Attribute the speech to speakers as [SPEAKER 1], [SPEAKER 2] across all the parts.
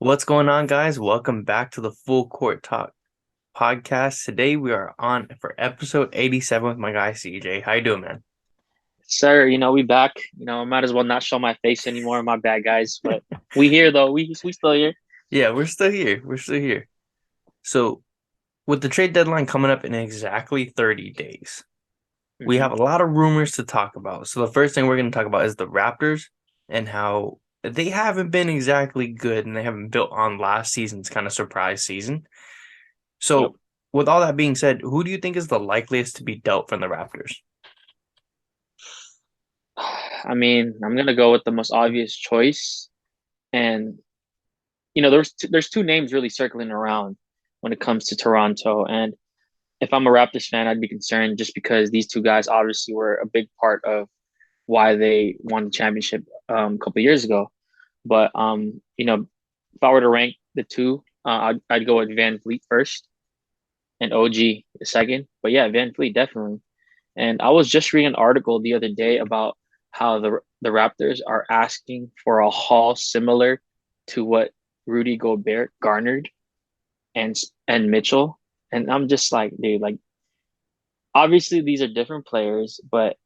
[SPEAKER 1] What's going on, guys? Welcome back to the Full Court Talk podcast. Today we are on for episode 87 with my guy CJ. How you doing, man?
[SPEAKER 2] Sir, we back. I might as well not show my face anymore. My bad, guys. But we here though. We still here.
[SPEAKER 1] Yeah, we're still here. We're still here. So, with the trade deadline coming up in exactly 30 days, we
[SPEAKER 2] Hmm.
[SPEAKER 1] have a lot of rumors to talk about. So, the first thing we're going to talk about is the Raptors and how they haven't been exactly good and they haven't built on last season's kind of surprise season.
[SPEAKER 2] Yep.
[SPEAKER 1] So, with all that being said, who do you think is the likeliest to be dealt from the Raptors?
[SPEAKER 2] I mean, I'm gonna go with the most obvious choice, and there's two names really circling around when it comes to Toronto. And if I'm a Raptors fan, I'd be concerned just because these two guys obviously were a big part of why they won the championship a couple of years ago. But if I were to rank the two, I'd go with Van Fleet first and OG the second. But yeah, Van Fleet definitely. And I was just reading an article the other day about how the Raptors are asking for a haul similar to what Rudy Gobert garnered and and Mitchell. And I'm just like, dude, like obviously these are different players, but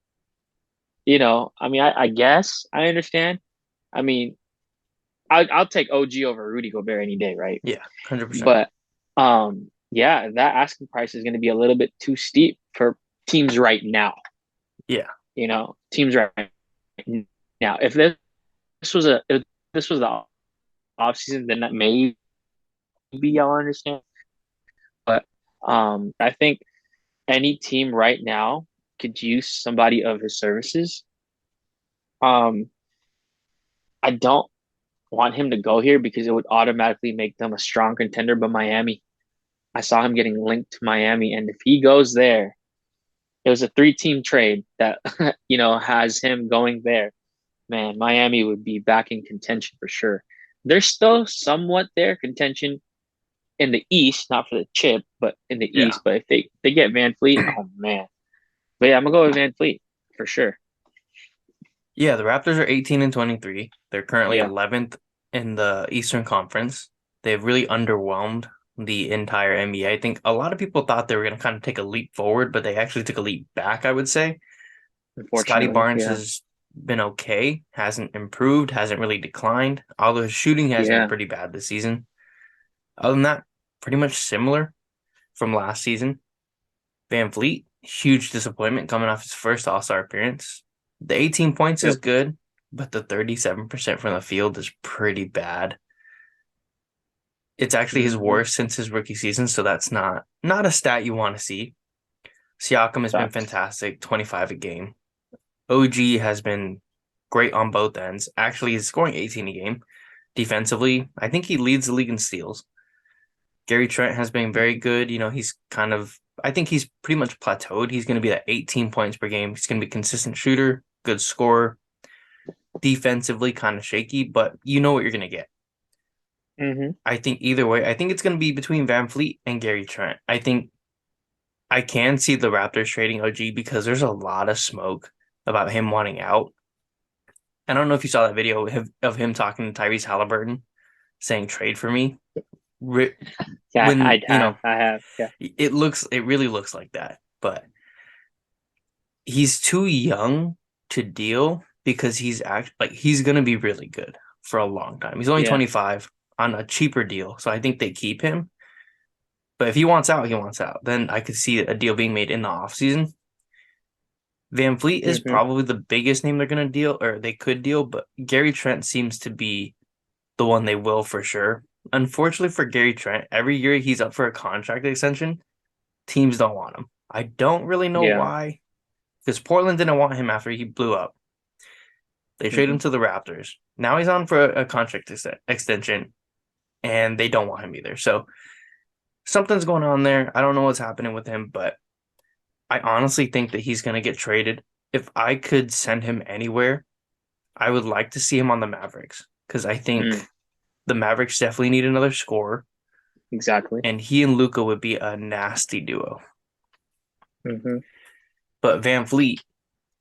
[SPEAKER 2] I mean, I guess I understand. I mean, I'll take OG over Rudy Gobert any day, right?
[SPEAKER 1] Yeah, 100%.
[SPEAKER 2] But yeah, that asking price is going to be a little bit too steep for teams right now.
[SPEAKER 1] Yeah.
[SPEAKER 2] Teams right now. If this was the off season, then that maybe I'll understand. But I think any team right now could use somebody of his services. Um, I don't want him to go here because it would automatically make them a strong contender. But Miami, I saw him getting linked to Miami, and if he goes there, it was a three-team trade that has him going there. Man, Miami would be back in contention for sure. They're still somewhat there contention in the East, not for the chip, but in the
[SPEAKER 1] Yeah.
[SPEAKER 2] East. But if they get Van Fleet, oh man. But yeah, I'm gonna go with Van Fleet for sure.
[SPEAKER 1] Yeah, the Raptors are 18 and 23. They're currently
[SPEAKER 2] Yeah.
[SPEAKER 1] 11th in the Eastern Conference. They've really underwhelmed the entire NBA. I think a lot of people thought they were going to kind of take a leap forward, but they actually took a leap back, I would say. Scotty
[SPEAKER 2] Unfortunately,
[SPEAKER 1] Barnes
[SPEAKER 2] yeah,
[SPEAKER 1] has been okay, hasn't improved, hasn't really declined, although his shooting has been
[SPEAKER 2] yeah.
[SPEAKER 1] pretty bad this season. Other than that, pretty much similar from last season. Van Fleet, huge disappointment coming off his first All-Star appearance. The 18 points is
[SPEAKER 2] Yep.
[SPEAKER 1] good, but the 37% from the field is pretty bad. It's actually his
[SPEAKER 2] Hmm.
[SPEAKER 1] worst since his rookie season, so that's not a stat you want to see. Siakam has been
[SPEAKER 2] Facts.
[SPEAKER 1] fantastic, 25 a game. OG has been great on both ends. Actually, he's scoring 18 a game. Defensively, I think he leads the league in steals. Gary Trent has been very good. I think he's pretty much plateaued. He's going to be at 18 points per game. He's going to be a consistent shooter, good scorer, defensively kind of shaky, but you know what you're going to get.
[SPEAKER 2] Hmm.
[SPEAKER 1] I think either way, I think it's going to be between Van Fleet and Gary Trent. I think I can see the Raptors trading OG because there's a lot of smoke about him wanting out. I don't know if you saw that video of him talking to Tyrese Halliburton saying trade for me.
[SPEAKER 2] Yeah,
[SPEAKER 1] When,
[SPEAKER 2] I'd have. I have. Yeah.
[SPEAKER 1] it really looks like that, but he's too young to deal because he's gonna be really good for a long time. He's only
[SPEAKER 2] Yeah.
[SPEAKER 1] 25 on a cheaper deal, so I think they keep him. But if he wants out, he wants out. Then I could see a deal being made in the offseason. Van Fleet is
[SPEAKER 2] Hmm.
[SPEAKER 1] probably the biggest name they're gonna deal or they could deal, but Gary Trent seems to be the one they will for sure. Unfortunately for Gary Trent, every year he's up for a contract extension, teams don't want him. I don't really know
[SPEAKER 2] Yeah.
[SPEAKER 1] why, because Portland didn't want him after he blew up. They trade him
[SPEAKER 2] Hmm.
[SPEAKER 1] to the Raptors. Now he's on for a contract extension, and they don't want him either. So something's going on there. I don't know what's happening with him, but I honestly think that he's going to get traded. If I could send him anywhere, I would like to see him on the Mavericks because I think
[SPEAKER 2] Mm,
[SPEAKER 1] the Mavericks definitely need another scorer,
[SPEAKER 2] exactly.
[SPEAKER 1] and he and Luca would be a nasty duo.
[SPEAKER 2] Hmm.
[SPEAKER 1] But Van Fleet,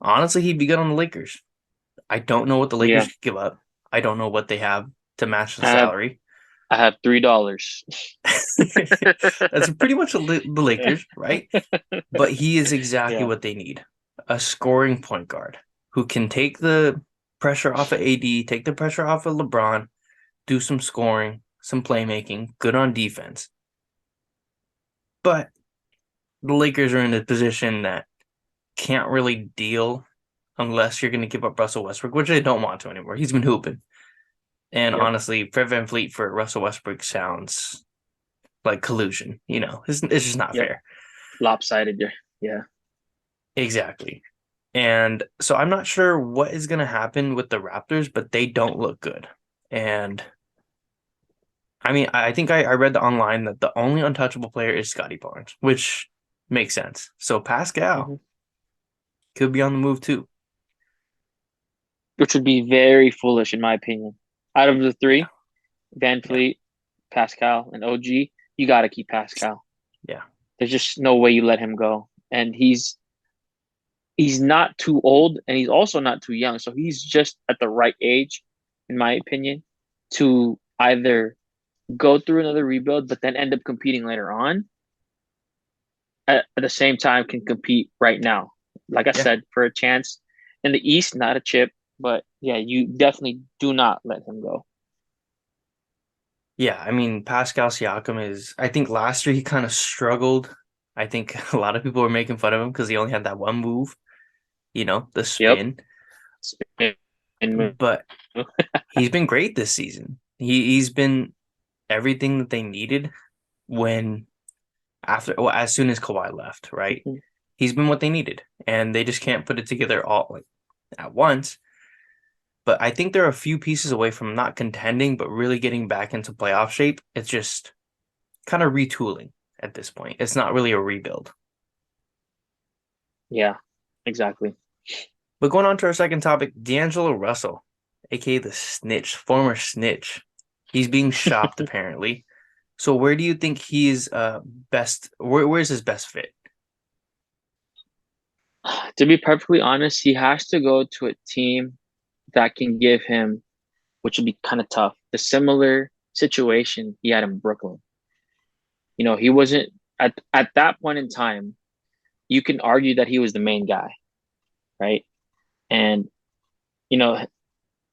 [SPEAKER 1] honestly, he'd be good on the Lakers. I don't know what the Lakers
[SPEAKER 2] Yeah.
[SPEAKER 1] could give up. I don't know what they have to match the
[SPEAKER 2] I have
[SPEAKER 1] salary.
[SPEAKER 2] I have $3.
[SPEAKER 1] That's pretty much the Lakers, right? But he is exactly
[SPEAKER 2] Yeah.
[SPEAKER 1] what they need. A scoring point guard who can take the pressure off of AD, take the pressure off of LeBron, do some scoring, some playmaking, good on defense. But the Lakers are in a position that can't really deal unless you're going to give up Russell Westbrook, which they don't want to anymore. He's been hooping. And
[SPEAKER 2] Yep.
[SPEAKER 1] honestly, Fred VanVleet for Russell Westbrook sounds like collusion. It's just not
[SPEAKER 2] Yep.
[SPEAKER 1] fair.
[SPEAKER 2] Lopsided. Yeah.
[SPEAKER 1] Exactly. And so I'm not sure what is going to happen with the Raptors, but they don't look good. And I mean, I think I read online that the only untouchable player is Scotty Barnes, which makes sense. So Pascal
[SPEAKER 2] Hmm.
[SPEAKER 1] could be on the move too.
[SPEAKER 2] Which would be very foolish in my opinion. Out of the
[SPEAKER 1] Yeah,
[SPEAKER 2] three, Van
[SPEAKER 1] yeah,
[SPEAKER 2] Fleet, Pascal, and OG, you got to keep Pascal.
[SPEAKER 1] yeah,
[SPEAKER 2] There's just no way you let him go. And he's not too old and he's also not too young. So he's just at the right age, in my opinion, to either go through another rebuild, but then end up competing later on. At the same time, can compete right now. Like I
[SPEAKER 1] yeah,
[SPEAKER 2] said, for a chance in the East, not a chip, but yeah, you definitely do not let him go.
[SPEAKER 1] yeah. I mean, Pascal Siakam is, I think last year he kind of struggled. I think a lot of people were making fun of him because he only had that one move, the
[SPEAKER 2] Yep.
[SPEAKER 1] spin.
[SPEAKER 2] Spin move.
[SPEAKER 1] But he's been great this season. He's been everything that they needed when as soon as Kawhi left, right?
[SPEAKER 2] Mhm.
[SPEAKER 1] He's been what they needed, and they just can't put it together all like at once. But I think they're a few pieces away from not contending, but really getting back into playoff shape. It's just kind of retooling at this point. It's not really a rebuild.
[SPEAKER 2] Yeah, exactly.
[SPEAKER 1] But going on to our second topic, D'Angelo Russell, aka the snitch, former snitch. He's being shopped apparently. So where do you think he's best? Where's his best fit?
[SPEAKER 2] To be perfectly honest, he has to go to a team that can give him, which would be kind of tough, the similar situation he had in Brooklyn. He wasn't at that point in time, you can argue that he was the main guy, right? And, you know,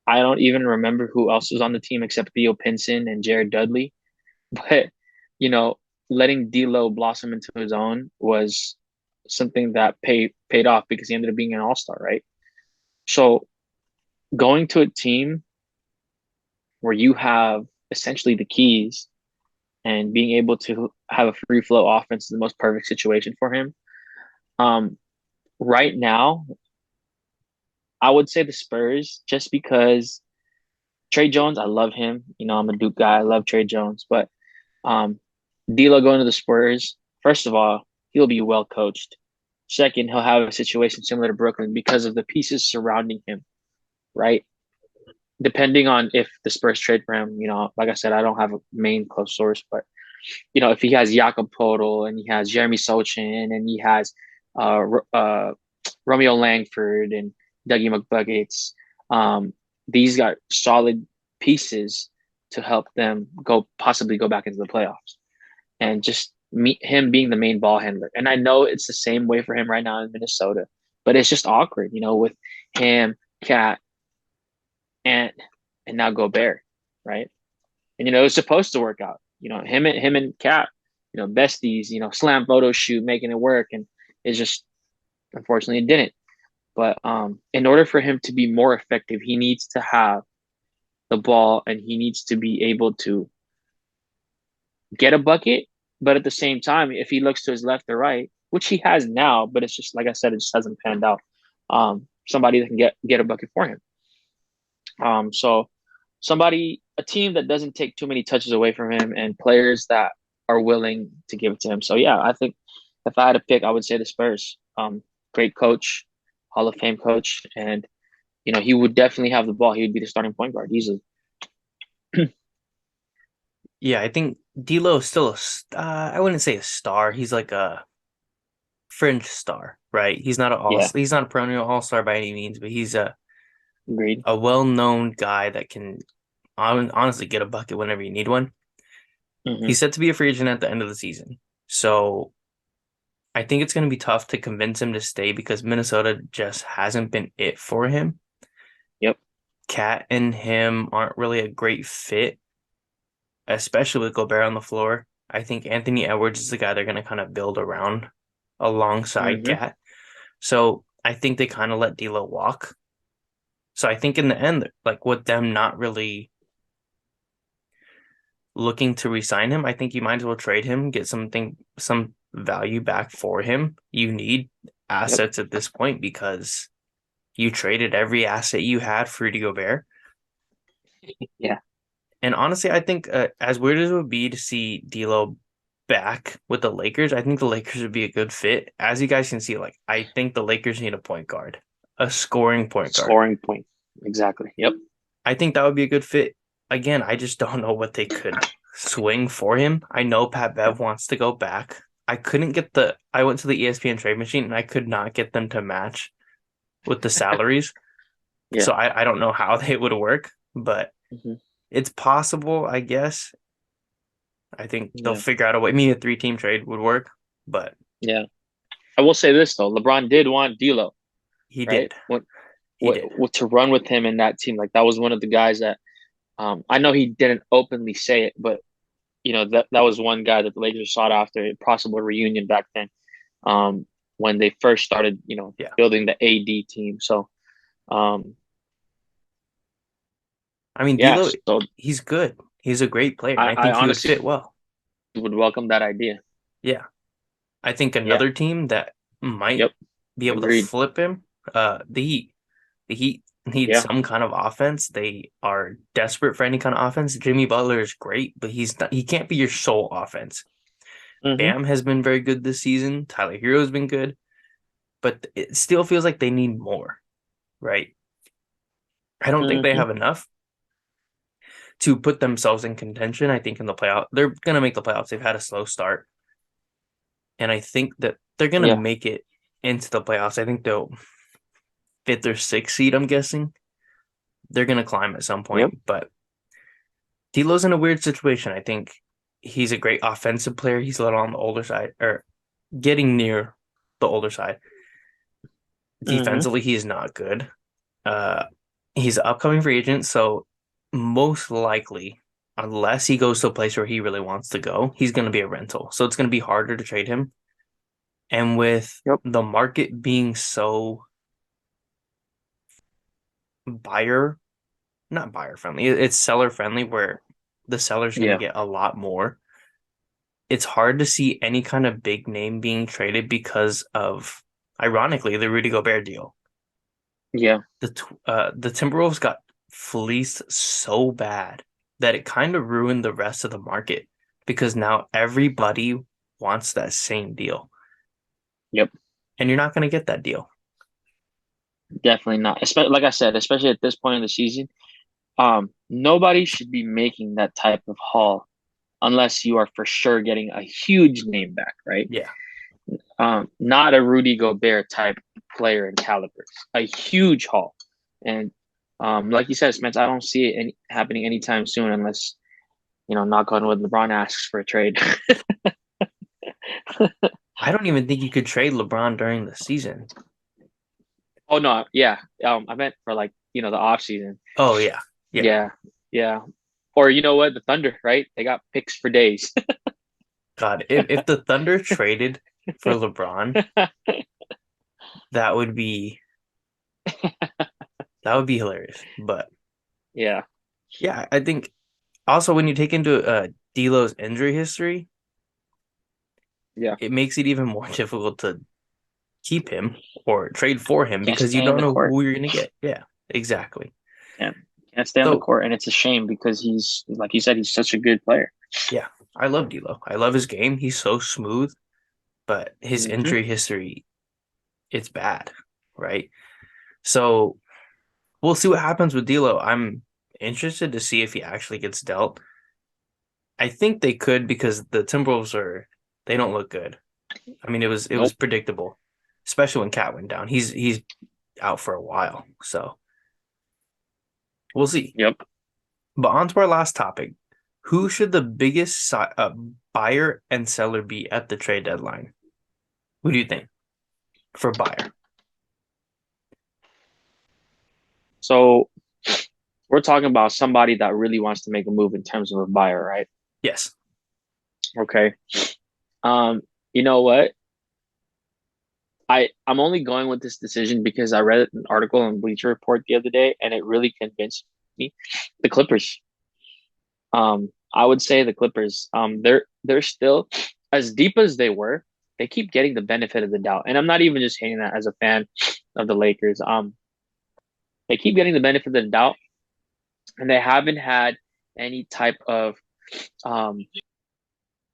[SPEAKER 2] I don't even remember who else was on the team except Theo Pinson and Jared Dudley. But, you know, letting D'Lo blossom into his own was something that paid off because he ended up being an all-star, right? So going to a team where you have essentially the keys and being able to have a free flow offense is the most perfect situation for him. Um, right now, I would say the Spurs just because Trey Jones, I love him. I'm a Duke guy. I love Trey Jones, but um, D'Lo going to the Spurs. First of all, he'll be well coached. Second, he'll have a situation similar to Brooklyn because of the pieces surrounding him, right? Depending on if the Spurs trade for him, like I said, I don't have a main close source, but if he has Jakob Poeltl and he has Jeremy Sochin and he has Romeo Langford and Dougie McBuckets, these got solid pieces to help them possibly go back into the playoffs. And just him being the main ball handler. And I know it's the same way for him right now in Minnesota, but it's just awkward, with him, Cat, and now Gobert, right? And it was supposed to work out. Him and Cat, besties, slam photo shoot, making it work, and it's just unfortunately it didn't. But in order for him to be more effective, he needs to have the ball and he needs to be able to get a bucket. But at the same time, if he looks to his left or right, which he has now, but it's just like I said, it just hasn't panned out. Somebody that can get a bucket for him. So a team that doesn't take too many touches away from him and players that are willing to give it to him. So yeah, I think if I had to pick, I would say the Spurs. Great coach, Hall of Fame coach, and he would definitely have the ball. He would be the starting point guard easily.
[SPEAKER 1] Yeah, I think D'Lo is still I wouldn't say a star. He's like a fringe star, right?
[SPEAKER 2] Yeah,
[SPEAKER 1] he's not a perennial all-star by any means, but he's
[SPEAKER 2] agreed.
[SPEAKER 1] a well-known guy that can honestly get a bucket whenever you need one.
[SPEAKER 2] Hmm.
[SPEAKER 1] He's set to be a free agent at the end of the season. So I think it's going to be tough to convince him to stay because Minnesota just hasn't been it for him.
[SPEAKER 2] Yep.
[SPEAKER 1] Cat and him aren't really a great fit, especially with Gobert on the floor. I think Anthony Edwards is the guy they're going to kind of build around alongside
[SPEAKER 2] Hmm.
[SPEAKER 1] Cat. So I think they kind of let D'Lo walk. So I think in the end, like with them not really looking to resign him, I think you might as well trade him, get some value back for him. You need
[SPEAKER 2] Yep.
[SPEAKER 1] assets at this point because you traded every asset you had for Rudy Gobert.
[SPEAKER 2] Yeah.
[SPEAKER 1] And honestly, I think as weird as it would be to see D'Lo back with the Lakers, I think the Lakers would be a good fit. As you guys can see, like I think the Lakers need a point guard, a scoring point guard.
[SPEAKER 2] Scoring point. Exactly. Yep.
[SPEAKER 1] I think that would be a good fit. Again, I just don't know what they could swing for him. I know Pat
[SPEAKER 2] Yep.
[SPEAKER 1] Bev wants to go back. I couldn't get I went to the ESPN trade machine and I could not get them to match with the salaries.
[SPEAKER 2] Yeah.
[SPEAKER 1] So I don't know how they would work, but
[SPEAKER 2] Hmm.
[SPEAKER 1] it's possible, I guess. I think they'll
[SPEAKER 2] Yeah.
[SPEAKER 1] figure out a way. Maybe a three-team trade would work, but
[SPEAKER 2] Yeah. I will say this though, LeBron did want D'Lo,
[SPEAKER 1] he
[SPEAKER 2] right?
[SPEAKER 1] did. He did.
[SPEAKER 2] What to run with him in that team. Like that was one of the guys that I know he didn't openly say it, but that was one guy that the Lakers sought after a possible reunion back then. Um, when they first started,
[SPEAKER 1] Yeah.
[SPEAKER 2] building the AD team. So um,
[SPEAKER 1] I mean,
[SPEAKER 2] yeah,
[SPEAKER 1] D'Lo,
[SPEAKER 2] so
[SPEAKER 1] he's good. He's a great player, and
[SPEAKER 2] I,
[SPEAKER 1] I
[SPEAKER 2] I
[SPEAKER 1] think he would
[SPEAKER 2] honestly
[SPEAKER 1] fit well.
[SPEAKER 2] would welcome that idea.
[SPEAKER 1] Yeah. I think
[SPEAKER 2] Yeah.
[SPEAKER 1] another team that might
[SPEAKER 2] Yep.
[SPEAKER 1] be able to
[SPEAKER 2] Agreed.
[SPEAKER 1] flip him, the Heat. The Heat need
[SPEAKER 2] Yeah.
[SPEAKER 1] some kind of offense. They are desperate for any kind of offense. Jimmy Butler is great, but he can't be your sole offense.
[SPEAKER 2] Hmm.
[SPEAKER 1] Bam has been very good this season. Tyler Hero has been good, but it still feels like they need more, right? I don't think they
[SPEAKER 2] Hmm.
[SPEAKER 1] have enough to put themselves in contention. I think in the playoff, they're going to make the playoffs. They've had a slow start, and I think that they're going to
[SPEAKER 2] Yeah.
[SPEAKER 1] make it into the playoffs. I think they'll fifth or sixth seed. I'm guessing they're going to climb at some
[SPEAKER 2] Yep.
[SPEAKER 1] point, but D'Lo's in a weird situation. I think he's a great offensive player. He's a little on the older side, or getting near the older side.
[SPEAKER 2] Hmm.
[SPEAKER 1] Defensively, he is not good. Uh, he's an upcoming free agent, so most likely, unless he goes to a place where he really wants to go, he's going to be a rental. So it's going to be harder to trade him. And with
[SPEAKER 2] Yep.
[SPEAKER 1] the market being so buyer, not buyer friendly, it's seller friendly, where the seller's going to
[SPEAKER 2] Yeah.
[SPEAKER 1] get a lot more. It's hard to see any kind of big name being traded because of, ironically, the Rudy Gobert deal.
[SPEAKER 2] Yeah.
[SPEAKER 1] The Timberwolves got fleeced so bad that it kind of ruined the rest of the market because now everybody wants that same deal,
[SPEAKER 2] Yep.
[SPEAKER 1] and you're not going to get that deal.
[SPEAKER 2] Definitely not. Especially like I said, especially at this point in the season, nobody should be making that type of haul unless you are for sure getting a huge name back, right?
[SPEAKER 1] Yeah,
[SPEAKER 2] Not a Rudy Gobert type player in calibers, a huge haul. And like you said, Spence, I don't see it happening anytime soon unless, knock on wood, LeBron asks for a trade.
[SPEAKER 1] I don't even think you could trade LeBron during the season.
[SPEAKER 2] Oh no, yeah. I meant for like, the off season.
[SPEAKER 1] Oh yeah, yeah.
[SPEAKER 2] Yeah, yeah. Or you know what, the Thunder, right? They got picks for days.
[SPEAKER 1] God, if the Thunder traded for LeBron, that would be that would be hilarious. But
[SPEAKER 2] Yeah,
[SPEAKER 1] yeah, I think also when you take into D'Lo's injury history,
[SPEAKER 2] yeah.
[SPEAKER 1] it makes it even more difficult to keep him or trade for him
[SPEAKER 2] Can't
[SPEAKER 1] because you
[SPEAKER 2] stay in
[SPEAKER 1] don't
[SPEAKER 2] the
[SPEAKER 1] know
[SPEAKER 2] court.
[SPEAKER 1] who you're going to get. Yeah, exactly.
[SPEAKER 2] Can't can't stay on the
[SPEAKER 1] So,
[SPEAKER 2] court, and it's a shame because he's like you said, he's such a good player.
[SPEAKER 1] yeah, I love D'Lo. I love his game. He's so smooth, but his
[SPEAKER 2] Hmm.
[SPEAKER 1] injury history, it's bad, right? So, we'll see what happens with D'Lo. I'm interested to see if he actually gets dealt. I think they could because the Timberwolves they don't look good. I mean, it was
[SPEAKER 2] Nope.
[SPEAKER 1] predictable, especially when Cat went down. He's out for a while, so we'll see.
[SPEAKER 2] Yep.
[SPEAKER 1] But on to our last topic. Who should the biggest buyer and seller be at the trade deadline? Who do you think for buyer?
[SPEAKER 2] So we're talking about somebody that really wants to make a move in terms of a buyer, right?
[SPEAKER 1] Yes.
[SPEAKER 2] Okay. Um, you know what? I'm only going with this decision because I read an article on Bleacher Report the other day, and it really convinced me. The Clippers. I would say the Clippers. They're still as deep as they were. They keep getting the benefit of the doubt, and I'm not even just saying that as a fan of the Lakers. They keep getting the benefit of the doubt, and they haven't had any type of um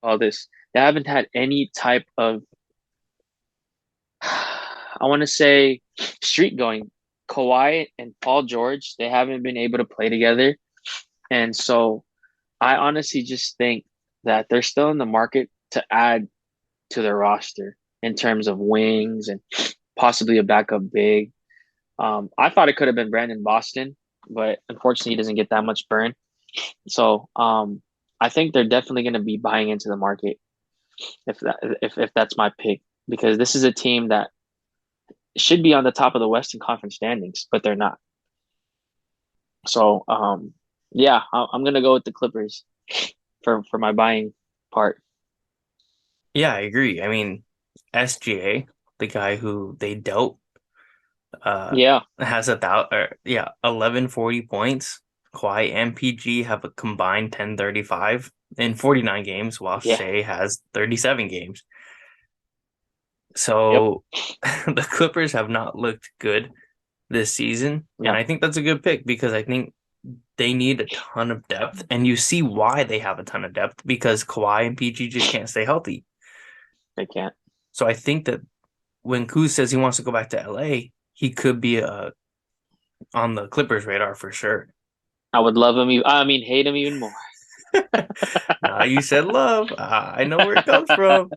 [SPEAKER 2] all this. They haven't had any type of I want to say streak going. Kawhi and Paul George, they haven't been able to play together, and so I honestly just think that they're still in the market to add to their roster in terms of wings and possibly a backup big. I thought it could have been Brandon Boston, but unfortunately, he doesn't get that much burn. So I think they're definitely going to be buying into the market if that's my pick because this is a team that should be on the top of the Western Conference standings, but they're not. So yeah, I'm going to go with the Clippers for my buying part.
[SPEAKER 1] Yeah, I agree. I mean, SGA, the guy who they dealt, uh,
[SPEAKER 2] Yeah,
[SPEAKER 1] has 1140 points. Kawhi and PG have a combined 1035 in 49 games, while
[SPEAKER 2] yeah,
[SPEAKER 1] Shea has 37 games.
[SPEAKER 2] yep,
[SPEAKER 1] So the Clippers have not looked good this season. And
[SPEAKER 2] no,
[SPEAKER 1] I think that's a good pick because I think they need a ton of depth. And you see why they have a ton of depth because Kawhi and PG just can't stay healthy.
[SPEAKER 2] they can't.
[SPEAKER 1] So I think that when Kuz says he wants to go back to LA, he could be on the Clippers radar for sure.
[SPEAKER 2] I would love him. I mean, hate him even more.
[SPEAKER 1] Now you said love. I know where it comes from.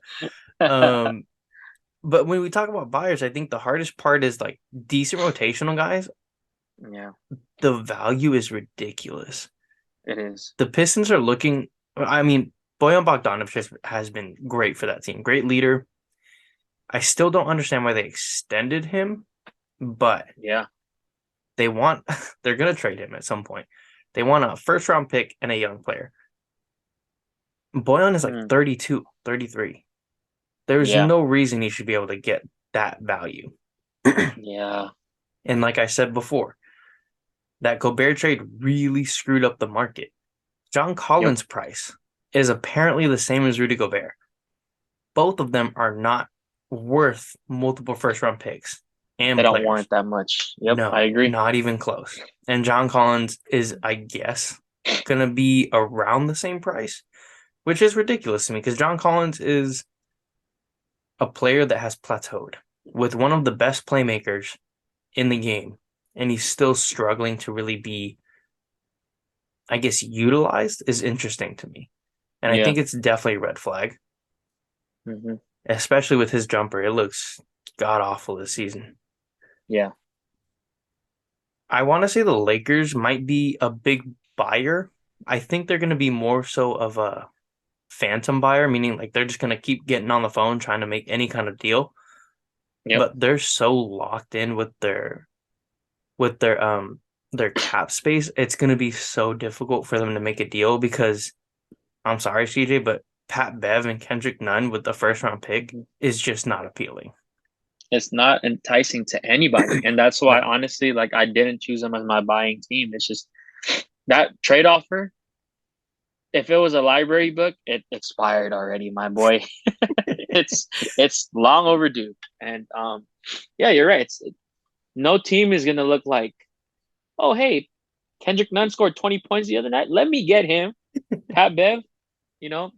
[SPEAKER 1] Um, but when we talk about buyers, I think the hardest part is like decent rotational guys.
[SPEAKER 2] Yeah,
[SPEAKER 1] The value is ridiculous.
[SPEAKER 2] it is.
[SPEAKER 1] The Pistons are looking. I mean, Bojan Bogdanovic has been great for that team. Great leader. I still don't understand why they extended him, but
[SPEAKER 2] Yeah.
[SPEAKER 1] they want. They're gonna trade him at some point. They want a first round pick and a young player. Boyan is like
[SPEAKER 2] Mm,
[SPEAKER 1] 32, 33. There's
[SPEAKER 2] yeah.
[SPEAKER 1] no reason he should be able to get that value.
[SPEAKER 2] Yeah.
[SPEAKER 1] And like I said before, that Gobert trade really screwed up the market. John
[SPEAKER 2] Yep.
[SPEAKER 1] Collins' price is apparently the same as Rudy Gobert. Both of them are not worth multiple first round picks
[SPEAKER 2] They
[SPEAKER 1] and
[SPEAKER 2] don't
[SPEAKER 1] players.
[SPEAKER 2] warrant that much. Yep, I
[SPEAKER 1] No,
[SPEAKER 2] agree.
[SPEAKER 1] not even close. And John Collins is, I guess, going to be around the same price, which is ridiculous to me because John Collins is a player that has plateaued with one of the best playmakers in the game, and he's still struggling to really be, I guess, utilized is interesting to me. And I
[SPEAKER 2] Yeah.
[SPEAKER 1] think it's definitely a red flag,
[SPEAKER 2] Hmm.
[SPEAKER 1] especially with his jumper. It looks god awful this season.
[SPEAKER 2] Yeah.
[SPEAKER 1] I want to say the Lakers might be a big buyer. I think they're going to be more so of a phantom buyer, meaning like they're just going to keep getting on the phone trying to make any kind of deal.
[SPEAKER 2] Yep.
[SPEAKER 1] But they're so locked in with with their cap space. It's going to be so difficult for them to make a deal because I'm sorry, CJ, but Pat Bev and Kendrick Nunn with the first round pick
[SPEAKER 2] Mhm.
[SPEAKER 1] is just not appealing.
[SPEAKER 2] It's not enticing to anybody. And that's why,
[SPEAKER 1] No.
[SPEAKER 2] honestly, like I didn't choose them as my buying team. It's just that trade offer. If it was a library book, it expired already, my boy. It's it's long overdue. And yeah, you're right. No team is gonna look like, oh hey, Kendrick Nunn scored 20 points the other night. Let me get him. Pat Bev,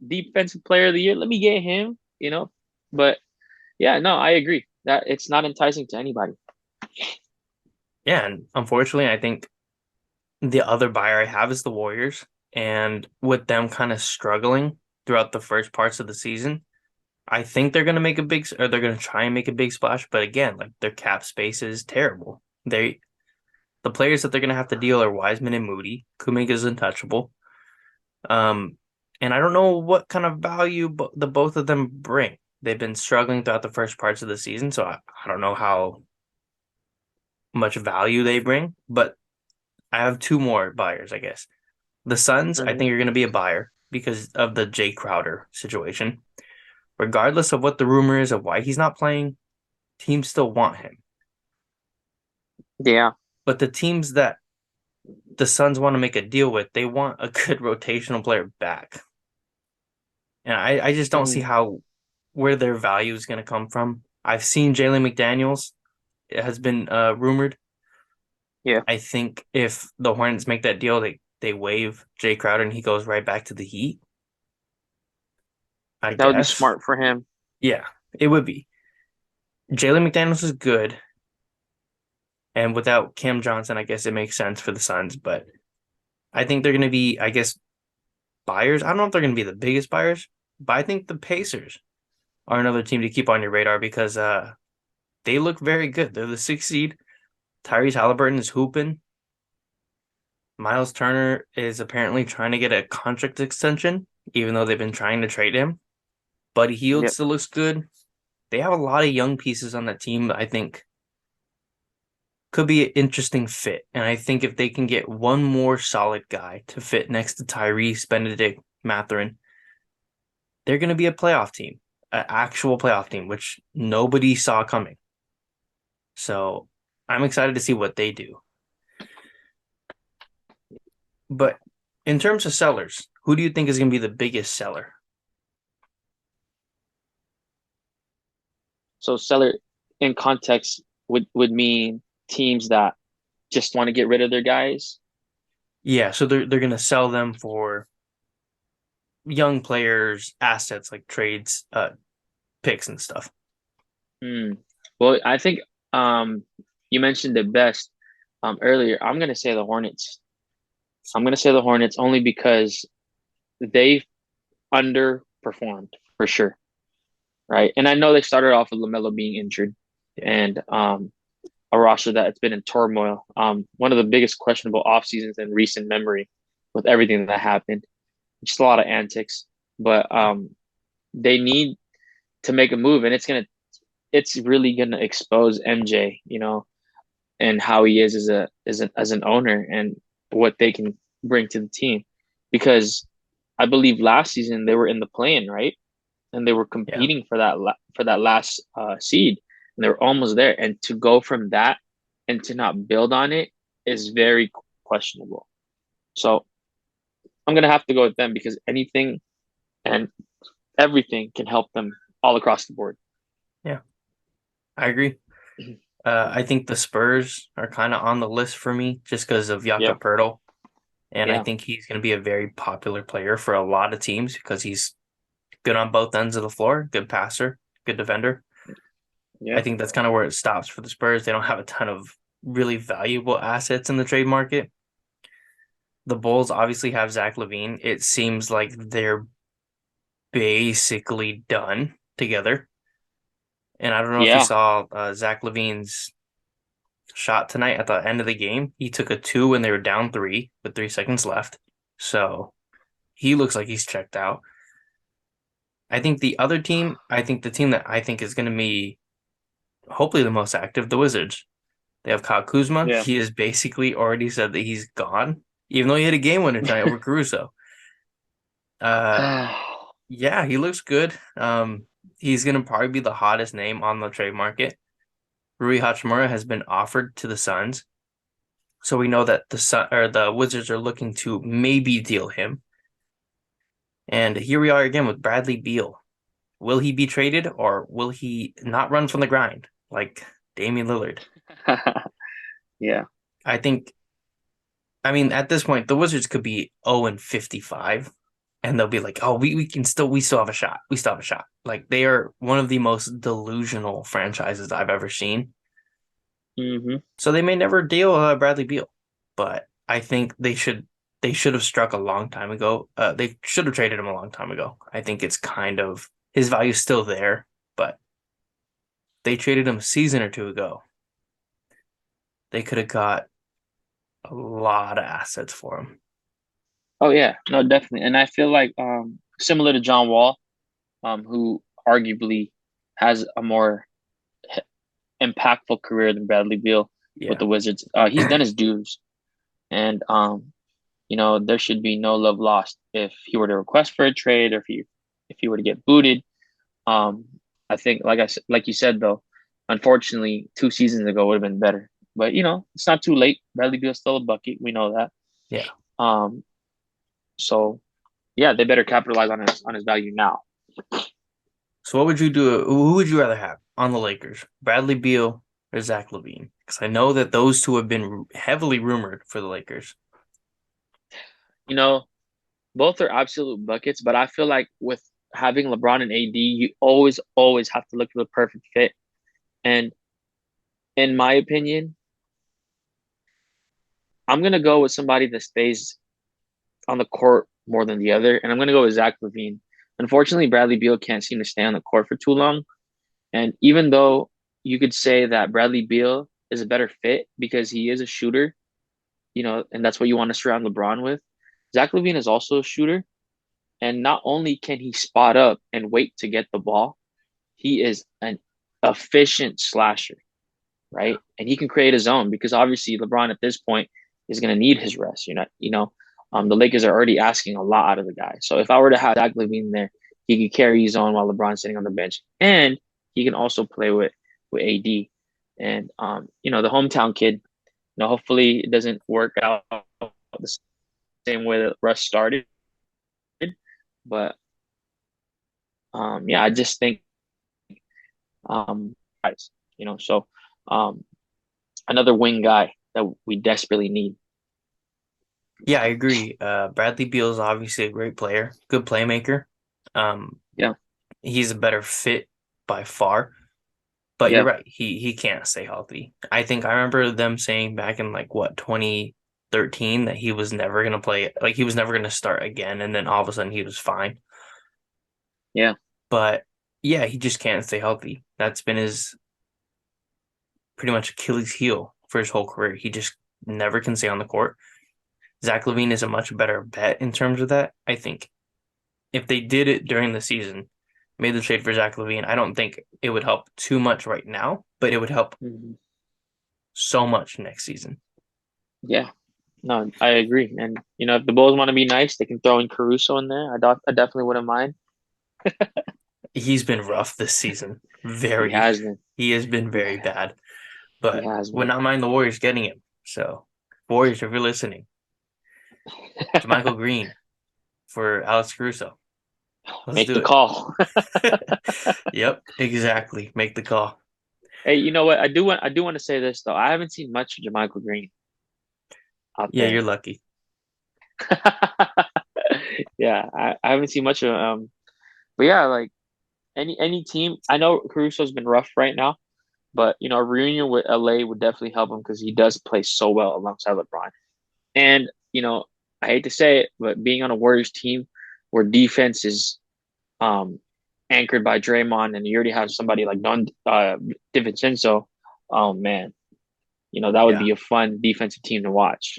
[SPEAKER 2] defensive player of the year. Let me get him. But yeah, no, I agree that it's not enticing to anybody.
[SPEAKER 1] Yeah, and unfortunately, I think the other buyer I have is the Warriors. And with them kind of struggling throughout the first parts of the season, I think they're going to make or they're going to try and make a big splash. But again, like their cap space is terrible. The players that they're going to have to deal are Wiseman and Moody. Kuminga's untouchable. Um, and I don't know what kind of value the both of them bring. They've been struggling throughout the first parts of the season, so I don't know how much value they bring. But I have two more buyers, I guess. The Suns, I
[SPEAKER 2] Hmm.
[SPEAKER 1] think, are going to be a buyer because of the Jay Crowder situation. Regardless of what the rumor is of why he's not playing, teams still want him.
[SPEAKER 2] Yeah.
[SPEAKER 1] But the teams that the Suns want to make a deal with, they want a good rotational player back. And I just don't see
[SPEAKER 2] Hmm.
[SPEAKER 1] how where their value is going to come from. I've seen Jalen McDaniels. It has been rumored.
[SPEAKER 2] Yeah.
[SPEAKER 1] I think if the Hornets make that deal, they waive Jay Crowder and he goes right back to the Heat. I
[SPEAKER 2] That would be
[SPEAKER 1] guess.
[SPEAKER 2] smart for him.
[SPEAKER 1] Yeah, it would be. Jalen McDaniels is good, and without Cam Johnson, I guess it makes sense for the Suns. But I think they're going to be, I guess, buyers. I don't know if they're going to be the biggest buyers, but I think the Pacers are another team to keep on your radar because they look very good. They're the sixth seed. Tyrese Halliburton is hooping. Miles Turner is apparently trying to get a contract extension, even though they've been trying to trade him. Buddy Hield
[SPEAKER 2] Yep.
[SPEAKER 1] still looks good. They have a lot of young pieces on that team that I think could be an interesting fit. And I think if they can get one more solid guy to fit next to Tyrese, Benedict, Matherin, they're going to be a playoff team, an actual playoff team, which nobody saw coming. So I'm excited to see what they do. But in terms of sellers, who do you think is going to be the biggest seller?
[SPEAKER 2] So seller in context would mean teams that just want to get rid of their guys.
[SPEAKER 1] Yeah, so they're going to sell them for young players, assets like trades, picks and stuff.
[SPEAKER 2] Hmm. Well, I think you mentioned it best earlier. I'm gonna say the Hornets. I'm gonna say the Hornets only because they underperformed for sure, right? And I know they started off with LaMelo being injured
[SPEAKER 1] Yeah,
[SPEAKER 2] and a roster that's been in turmoil. One of the biggest questionable off seasons in recent memory with everything that happened. Just a lot of antics, but they need to make a move, and it's really gonna expose MJ, and how he is as an owner and what they can bring to the team. Because I believe last season they were in the play-in, right? And they were
[SPEAKER 1] yeah,
[SPEAKER 2] competing for that last seed, and they were almost there. And to go from that and to not build on it is very questionable. So I'm gonna have to go with them because anything and everything can help them all across the board.
[SPEAKER 1] yeah. I agree. I think the Spurs are kind of on the list for me just because of
[SPEAKER 2] Yeah,
[SPEAKER 1] Jakob Poeltl, and I
[SPEAKER 2] yeah,
[SPEAKER 1] think he's going to be a very popular player for a lot of teams because he's good on both ends of the floor, good passer, good defender. I
[SPEAKER 2] yeah,
[SPEAKER 1] think that's kind of where it stops for the Spurs. They don't have a ton of really valuable assets in the trade market. The Bulls obviously have Zach LaVine. It seems like they're basically done together. And I don't know if you
[SPEAKER 2] yeah.
[SPEAKER 1] saw Zach LaVine's shot tonight at the end of the game. He took a two when they were down three with 3 seconds left. So he looks like he's checked out. I think the other team, I think the team that I think is going to be hopefully the most active, the Wizards. They have Kyle Kuzma.
[SPEAKER 2] Yeah.
[SPEAKER 1] He has basically already said that he's gone, even though he had a game winner tonight over Caruso. Uh, yeah, he looks good. He's going to probably be the hottest name on the trade market. Rui Hachimura has been offered to the Suns. So we know that the Wizards are looking to maybe deal him. And here we are again with Bradley Beal. Will he be traded or will he not run from the grind like Damian Lillard?
[SPEAKER 2] Yeah.
[SPEAKER 1] I think, I mean, at this point, the Wizards could be 0 and 55, and they'll be like, oh, we still have a shot. We still have a shot. Like they are one of the most delusional franchises I've ever seen.
[SPEAKER 2] Hmm.
[SPEAKER 1] So they may never deal Bradley Beal, but I think they should have struck a long time ago. They should have traded him a long time ago. I think it's kind of his value's still there, but they traded him a season or two ago. They could have got a lot of assets for him.
[SPEAKER 2] Oh yeah, no, definitely. And I feel like similar to John Wall, who arguably has a more impactful career than Bradley Beal with
[SPEAKER 1] Yeah.
[SPEAKER 2] the Wizards. He's done his dues, and there should be no love lost if he were to request for a trade or if he were to get booted. Um, I think, like you said though, unfortunately, 2 seasons ago would have been better. But it's not too late. Bradley Beal's still a bucket. We know that.
[SPEAKER 1] Yeah.
[SPEAKER 2] Um, so yeah, they better capitalize on his value now.
[SPEAKER 1] So what would you do? Who would you rather have on the Lakers? Bradley Beal or Zach LaVine? Because I know that those two have been heavily rumored for the Lakers.
[SPEAKER 2] You know, both are absolute buckets, but I feel like with having LeBron and AD, you always have to look for the perfect fit. And in my opinion, I'm gonna go with somebody that stays on the court more than the other, and I'm gonna go with Zach LaVine. Unfortunately, Bradley Beal can't seem to stay on the court for too long. And even though you could say that Bradley Beal is a better fit because he is a shooter, and that's what you want to surround LeBron with, Zach LaVine is also a shooter. And not only can he spot up and wait to get the ball, he is an efficient slasher,
[SPEAKER 1] Yeah.
[SPEAKER 2] right? And he can create his own because obviously LeBron at this point is going to need his rest. The Lakers are already asking a lot out of the guy. So if I were to have Zach LaVine there, he could carry his own while LeBron's sitting on the bench, and he can also play with AD. And the hometown kid. Hopefully it doesn't work out the same way that Russ started, but yeah, I just think guys, so um, another wing guy that we desperately need.
[SPEAKER 1] Yeah, I agree. Bradley Beal is obviously a great player, good playmaker. Um,
[SPEAKER 2] Yeah,
[SPEAKER 1] he's a better fit by far. But you're
[SPEAKER 2] yeah.
[SPEAKER 1] right. He can't stay healthy. I think I remember them saying back in like what 2013 that he was never gonna play, like he was never gonna start again, and then all of a sudden he was fine.
[SPEAKER 2] Yeah.
[SPEAKER 1] But yeah, he just can't stay healthy. That's been his pretty much Achilles heel for his whole career. He just never can stay on the court. Zach LaVine is a much better bet in terms of that. I think if they did it during the season, made the trade for Zach LaVine, I don't think it would help too much right now, but it would help
[SPEAKER 2] Mhm.
[SPEAKER 1] so much next season.
[SPEAKER 2] Yeah. No, I agree. And if the Bulls want to be nice, they can throw in Caruso in there. I definitely wouldn't mind.
[SPEAKER 1] He's been rough this season.
[SPEAKER 2] He
[SPEAKER 1] Very.
[SPEAKER 2] has been.
[SPEAKER 1] He has been
[SPEAKER 2] He
[SPEAKER 1] very bad.
[SPEAKER 2] he
[SPEAKER 1] But
[SPEAKER 2] has
[SPEAKER 1] would
[SPEAKER 2] been.
[SPEAKER 1] not mind the Warriors getting him. So, Warriors, if you're listening, Jermichael Green for Alex Caruso. Let's
[SPEAKER 2] Make
[SPEAKER 1] do
[SPEAKER 2] the
[SPEAKER 1] it.
[SPEAKER 2] call.
[SPEAKER 1] Yep, exactly. Make the call.
[SPEAKER 2] Hey, you know what? I do want to say this though. I haven't seen much of Jermichael Green out
[SPEAKER 1] Yeah, you're
[SPEAKER 2] there.
[SPEAKER 1] lucky.
[SPEAKER 2] Yeah, I haven't seen much of but yeah, like any team. I know Caruso's been rough right now, but a reunion with LA would definitely help him because he does play so well alongside LeBron. And I hate to say it, but being on a Warriors team where defense is um anchored by Draymond, and you already have somebody like Don DiVincenzo, oh man, that would
[SPEAKER 1] Yeah.
[SPEAKER 2] be a fun defensive team to watch.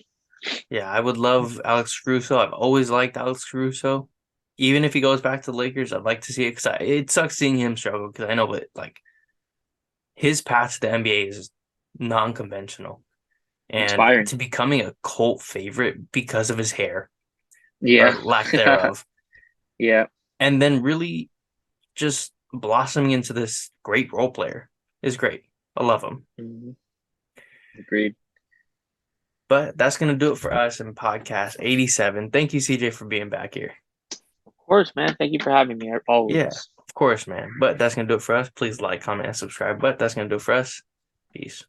[SPEAKER 1] Yeah, I would love Alex Caruso. I've always liked Alex Caruso. Even if he goes back to the Lakers, I'd like to see it because it sucks seeing him struggle because I know, but like his path to the NBA is non-conventional. And
[SPEAKER 2] Inspiring.
[SPEAKER 1] to becoming a cult favorite because of his hair or
[SPEAKER 2] Yeah.
[SPEAKER 1] lack thereof,
[SPEAKER 2] Yeah.
[SPEAKER 1] and then really just blossoming into this great role player is great. I love him.
[SPEAKER 2] Mhm. Agreed.
[SPEAKER 1] But that's going to do it for us in podcast 87. Thank you, CJ, for being back here.
[SPEAKER 2] Of course, man. Thank you for having me
[SPEAKER 1] Yeah,
[SPEAKER 2] always.
[SPEAKER 1] of course, man. But that's going to do it for us. Please like, comment, and subscribe. But that's going to do it for us. Peace.